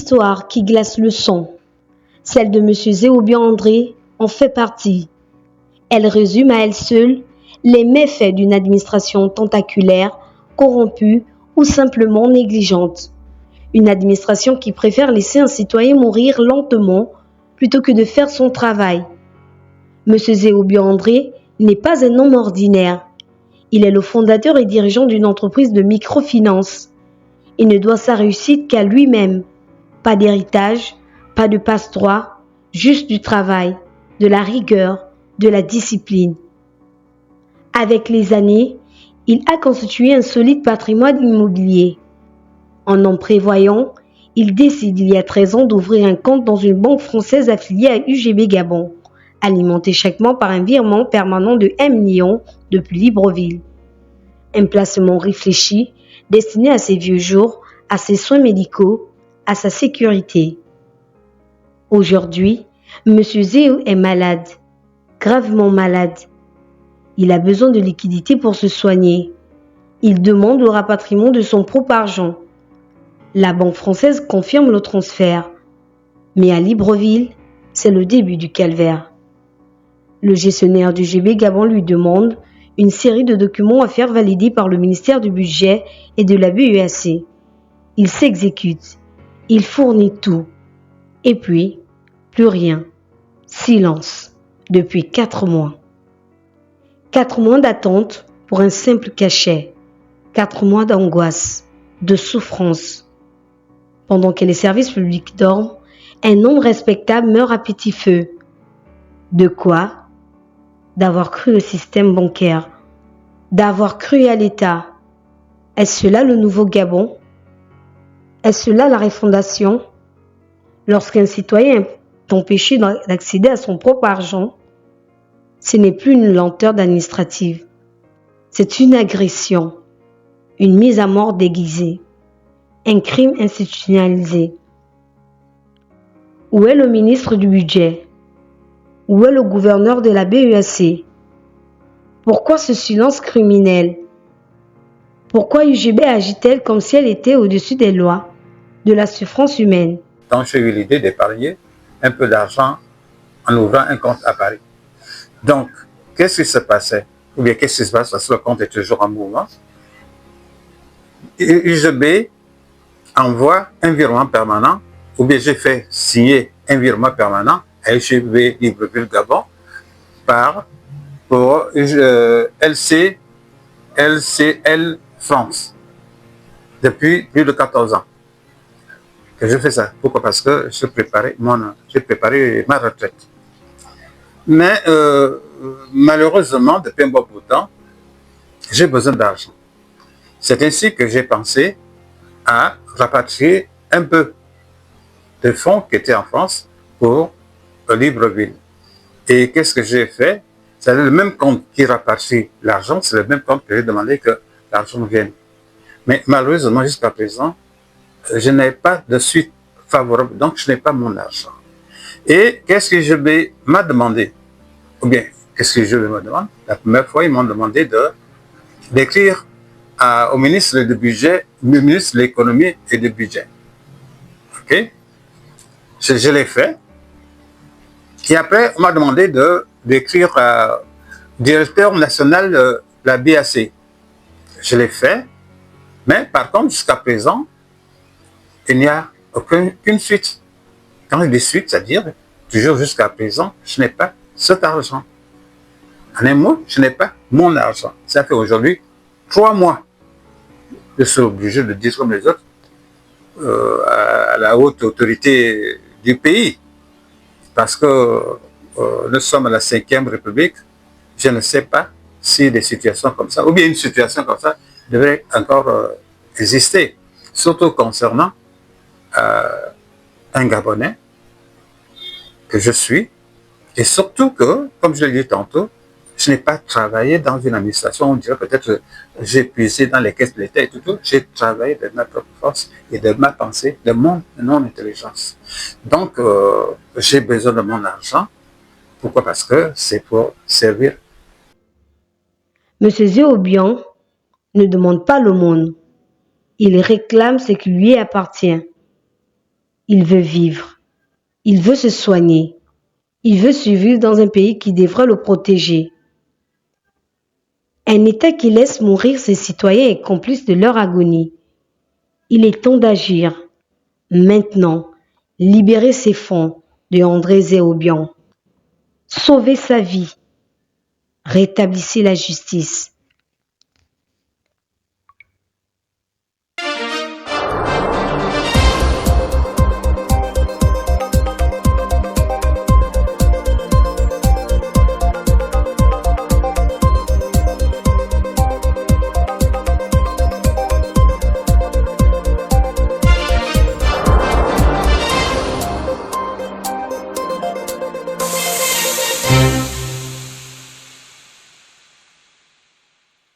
histoire qui glace le sang. Celle de M. Zéobian André en fait partie. Elle résume à elle seule les méfaits d'une administration tentaculaire, corrompue ou simplement négligente. Une administration qui préfère laisser un citoyen mourir lentement plutôt que de faire son travail. M. Zéobian André n'est pas un homme ordinaire. Il est le fondateur et dirigeant d'une entreprise de microfinance. Il ne doit sa réussite qu'à lui-même. Pas d'héritage, pas de passe-droit, juste du travail, de la rigueur, de la discipline. Avec les années, il a constitué un solide patrimoine immobilier. En homme prévoyant, il décide il y a 13 ans d'ouvrir un compte dans une banque française affiliée à UGB Gabon, alimenté chaque mois par un virement permanent de 1 million depuis Libreville. Un placement réfléchi, destiné à ses vieux jours, à ses soins médicaux, à sa sécurité. Aujourd'hui, M. Zéo est malade, gravement malade. Il a besoin de liquidités pour se soigner. Il demande le rapatriement de son propre argent. La banque française confirme le transfert. Mais à Libreville, c'est le début du calvaire. Le gestionnaire du GB Gabon lui demande une série de documents à faire valider par le ministère du Budget et de la BEAC. Il s'exécute. Il fournit tout. Et puis, plus rien. Silence. Depuis 4 mois. 4 mois d'attente pour un simple cachet. 4 mois d'angoisse, de souffrance. Pendant que les services publics dorment, un homme respectable meurt à petit feu. De quoi? D'avoir cru au système bancaire, d'avoir cru à l'État. Est-ce cela le nouveau Gabon? Est-ce cela la refondation? Lorsqu'un citoyen est empêché d'accéder à son propre argent, ce n'est plus une lenteur administrative, c'est une agression, une mise à mort déguisée, un crime institutionnalisé. Où est le ministre du Budget? Où est le gouverneur de la BEAC? Pourquoi ce silence criminel? Pourquoi UGB agit-elle comme si elle était au-dessus des lois, de la souffrance humaine? Donc j'ai eu l'idée d'épargner un peu d'argent en ouvrant un compte à Paris. Donc, qu'est-ce qui se passait? Ou bien qu'est-ce qui se passe parce que le compte est toujours en mouvement? UGB envoie un virement permanent, ou bien j'ai fait signer un virement permanent à UGB Libreville Gabon pour LCL France depuis plus de 14 ans que je fais ça. Pourquoi? Parce que j'ai préparé ma retraite. Mais malheureusement, depuis un bon bout de temps, j'ai besoin d'argent. C'est ainsi que j'ai pensé à rapatrier un peu de fonds qui étaient en France pour Libreville. Et qu'est-ce que j'ai fait? C'est le même compte qui rapatrie l'argent, c'est le même compte que j'ai demandé que l'argent vienne. Mais malheureusement, jusqu'à présent, je n'ai pas de suite favorable, donc je n'ai pas mon argent. Et qu'est-ce que je m'a demandé? Ou bien, qu'est-ce que je me demande? La première fois, ils m'ont demandé d'écrire au ministre du Budget, au ministre de l'Économie et du Budget. OK? Je l'ai fait. Et après, on m'a demandé d'écrire au directeur national de la BAC. Je l'ai fait. Mais par contre, jusqu'à présent, il n'y a aucune suite. Quand il y a des suites, c'est-à-dire, toujours jusqu'à présent, je n'ai pas cet argent. En un mot, je n'ai pas mon argent. Ça fait aujourd'hui 3 mois. Je suis obligé de dire comme les autres à la haute autorité du pays. Parce que nous sommes à la 5e République. Je ne sais pas si des situations comme ça, ou bien une situation comme ça, devrait encore exister. Surtout concernant un Gabonais que je suis. Et surtout que, comme je l'ai dit tantôt, je n'ai pas travaillé dans une administration, on dirait peut-être j'ai puisé dans les caisses de l'État et tout. J'ai travaillé de ma propre force et de ma pensée, de mon intelligence. Donc, j'ai besoin de mon argent. Pourquoi? Parce que c'est pour servir. M. Zéobian ne demande pas l'aumône. Il réclame ce qui lui appartient. Il veut vivre. Il veut se soigner. Il veut survivre dans un pays qui devrait le protéger. Un État qui laisse mourir ses citoyens est complice de leur agonie. Il est temps d'agir. Maintenant, libérer ces fonds de André Zéobian. Sauver sa vie. Rétablissez la justice.